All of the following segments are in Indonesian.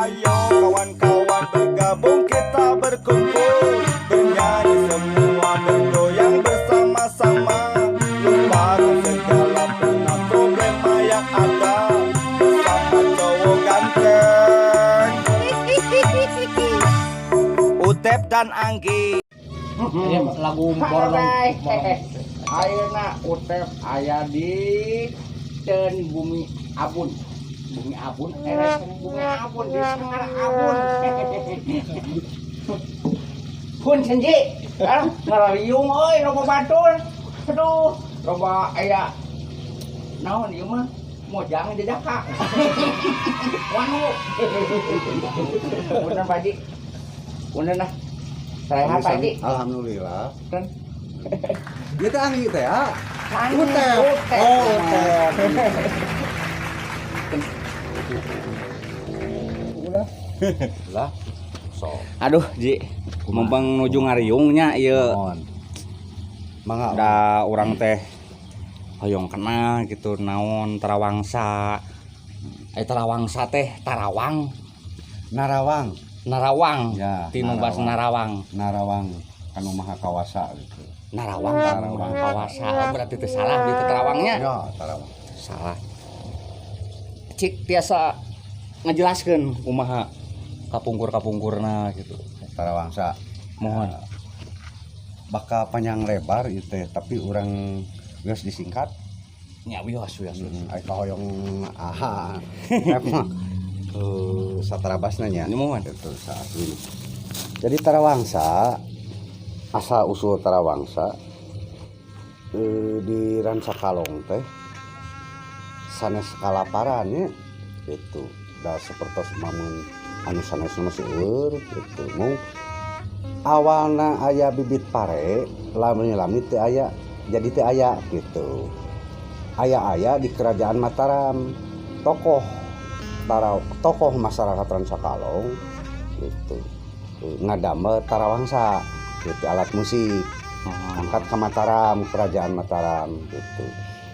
Ayo kawan-kawan bergabung kita berkumpul, bernyanyi semua bergoyang bersama-sama, lupakan segala pernah problema yang ada, bersama cowok ganteng Utep dan Anggi. Ini lagu borong. Ayeuna Utep aya di ten bumi abun. Bumi abun, bumi abun di Sangara abun. Pun senji, ngarayung euy loba batur. Aduh, loba aya naon ieu mah mojang di Daka. Wanu. Punten Pak Haji. Punten dah. Sehat Pak Haji. Alhamdulillah. Kan Dia teh Anggi teh ya. Utep. Oh, Utep. Lah. So. Aduh, Ji. Mumpung nuju ngariungnya ieu. Mangga. Da urang teh hoyong kenal gitu naon Tarawangsa. Tarawangsa teh Tarawang, Narawang. Narawang. Ya, Tinu basa Narawang. Narawang kanu maha kawasa gitu. Narawang Tarawang kawasa berarti teu salah gitu Tarawangnya. Ya, Tarawang. Salah. Cik tiasa ngajelaskeun kumaha kapungkur-kapungkurna gitu. Tarawangsa. Mohon. Bakal panjang lebar ieu teh, tapi urang geus disingkat. Nya wios. Ai kahoyong aha. Emang satarabasna nya. Ini mohon. Itu saat ini. Jadi Tarawangsa asal usul Tarawangsa di Rancakalong teh sanes kalaparannya itu da sapertos mamun anu sanes seueur gitu mung awalna aya bibit pare lami teu aya jadi teu aya gitu aya di kerajaan Mataram tokoh masyarakat Rancakalong gitu ngadamel Tarawangsa gitu alat musik angkat ke Mataram kerajaan Mataram gitu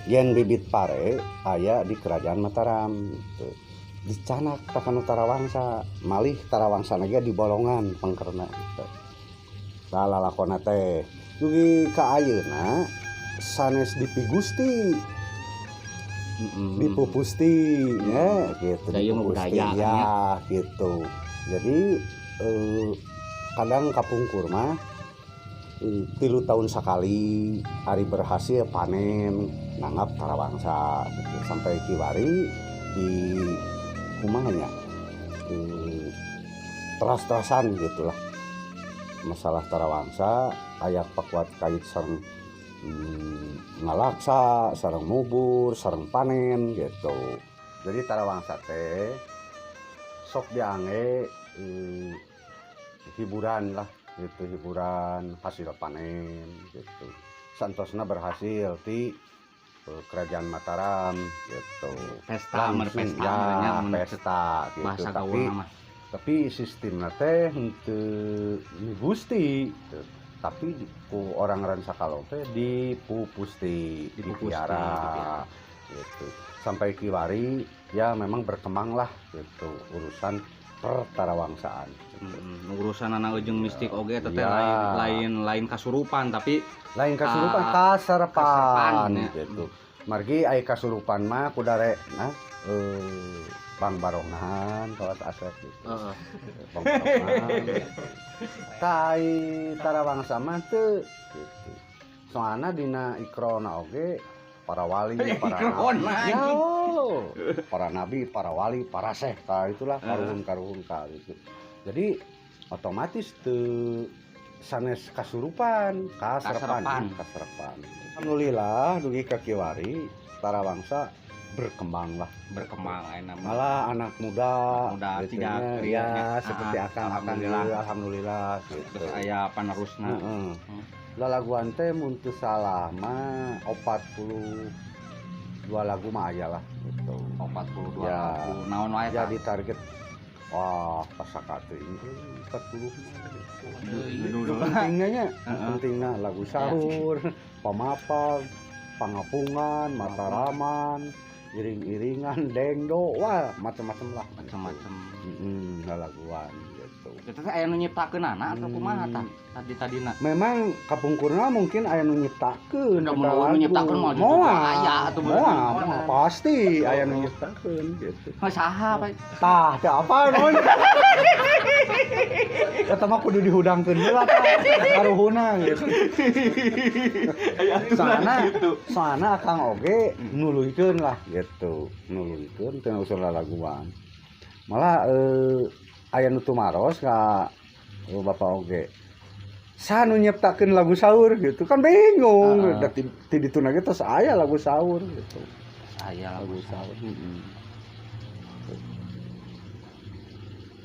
yen bibit pare aya di kerajaan Mataram gitu dicanak takanu Tarawangsa malih Tarawangsa ge di bolongan pangkerna gitu lalakona teh dugi ka ayeuna sanes dipigusti dipupusti ya gitu Daya budaya ya gitu jadi kadang kapungkur mah 3 tahun sekali hari berhasil panen nanggap Tarawangsa gitu. Sampai kiwari di kumanya teras-terasan gitulah masalah Tarawangsa ayak pakuat kait sareng ngalaksa sareng mubur sareng panen gitu. Jadi Tarawangsa teh sok diangge hiburan lah gitu hiburan hasil panen gitu santosna berhasil di kerajaan Mataram gitu Pesta langsung ya pesta gitu tapi sistemnya teh henteu migusti gitu. Tapi ku orang Rancakalong teh dipupusti dipiara gitu sampai kiwari ya memang berkembang lah gitu urusan pertarawangsaan urusan anak ujung mistik oge teh ya. lain kasurupan tapi lain kasurupan kaserpan ya. gitu margi aya kasurupan mah kudare nah Bang Barongan kawas asep gitu Bang Barongan kai Tarawangsa mah teu gitu soalna dina ikrona oge para wali, para nabi, para nabi, para wali, para syekh, itulah karuhun gitu. Jadi otomatis tuh sanes kasurupan, kaserpan. Alhamdulillah dugi ka kiwari Tarawangsa berkembang enak malah anak muda tidak ya seperti alhamdulillah gitu. Terus aya panerusna. Lalaguan teh mun teu salah mah 42 lagu mah aya lah gitu. 42 ya, lagu. Naon wae jadi target wah pasakate ini 40 pentingnya lagu sahur, pamapag, pangapungan, mataraman, iring-iringan, dengdo, wah macam-macam lah. Macam-macam. lalaguan gitu. Itu teh aya nu nyiptakeun anak atau kumaha tah tadi-tadina? Memang kapungkurna mungkin aya nu nyiptakeun. Udah eta mun lagu. nyiptakeun mah Moal. aya atuh Moal, pasti aya nu nyiptakeun gitu. Mah saha Pak? Tah, teh apa namanya? Eta mah kudu dihudangkeun heula tah. Karuhuna gitu. Soalna Kang oge nuluikeun lah gitu. Nuluikeun teh usul lalaguan. Malah aya nu tumaros ka Bapak oge. Saha nu nyiptakeun lagu saur gitu kan bingung. Da ti dituna ge tos aya lagu saur gitu. Saya Lagu saur. Heeh.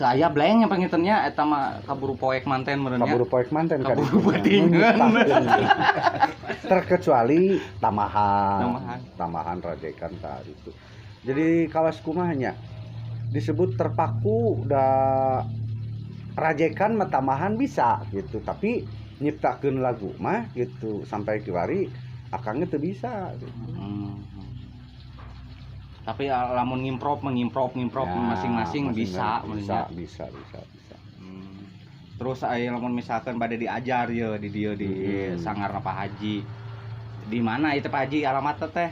teu aya blank yang pangiteunya eta mah kaburu poek manten meureun nya. Kaburu poek manten ka Kaburu ditu. beutingan. Terkecuali Tamahan. tamahan rajekan ka itu. Jadi kawas kumahnya disebut terpaku da rajekan mah tamahan bisa gitu, tapi nyiptakeun lagu mah gitu sampai kiwari akangnya teu bisa gitu. Tapi lamun ngimprov Ya, masing-masing bisa. Bisa. Terus aya lamun misalkan bade diajar ya di dieu di Sangarna Pak Haji. Di mana itu Pak Haji alamatna teh?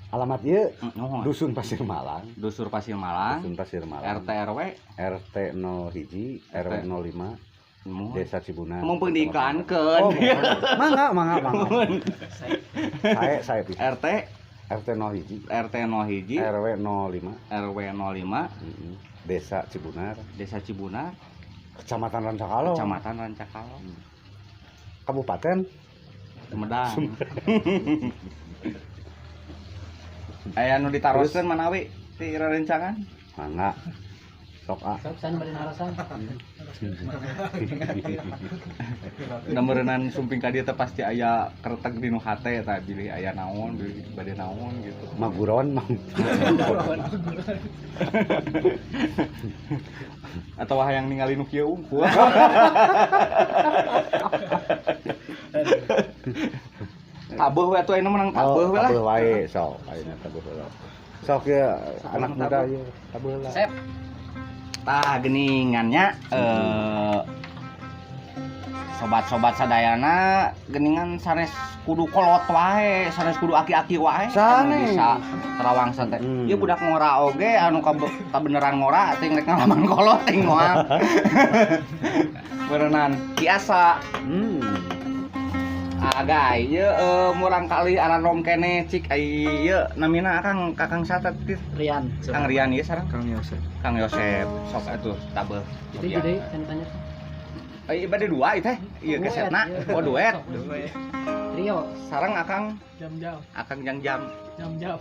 Alamat ieu Nuhun. Dusun Pasir Malang. Dusur Pasir Malang, Dusun Pasir Malang. RT RW, RT 01 RW 05 Muhun. Desa Cibunar. Mumpung diiklankeun. Oh, mangga. Saya bisa. RT RT 01 RT 01 RW 05 RW 05 Desa Cibunar, Desa Cibunar, Kecamatan Rancakalo, Kecamatan Rancakalo, Kabupaten Sumedang. Aya nu ditaroskeun manawi ti rerencangan? Mangga. Sok San bari narasan. Da meureunnan sumping ka dieu teh pasti aya kereteg di nu hate tah bilih aya naon, bilih bade naon gitu. Maguron mang. Atau hayang ningali nu kieu unggul. Tabuh we atuh ayeuna menang tabuh we lah. Tabuh wae sok, ayeuna tabuh heula. Sok ya anak muda ieu tabuh heula. Sep. Tah geningannya sobat-sobat sadayana geningan sanes kudu kolot wae, sanes kudu aki-aki wae Sanes. bisa terawang santai. Ieu budak ngora oge anu kabeneran ngora ting rek ngalaman kolot ting moal. Berenang biasa. Agay ieu murang kali aranom kene cik ieu namina Kakang sata Rian. Kang Rian ieu sareng Kang Yosep sok atuh tabeuh. Jadi tanya. Bade dua teh. Ieu kesetna. Oh duet. Trio. Sareng Akang Jam-jam. Akang Jam-jam. Jam-jam.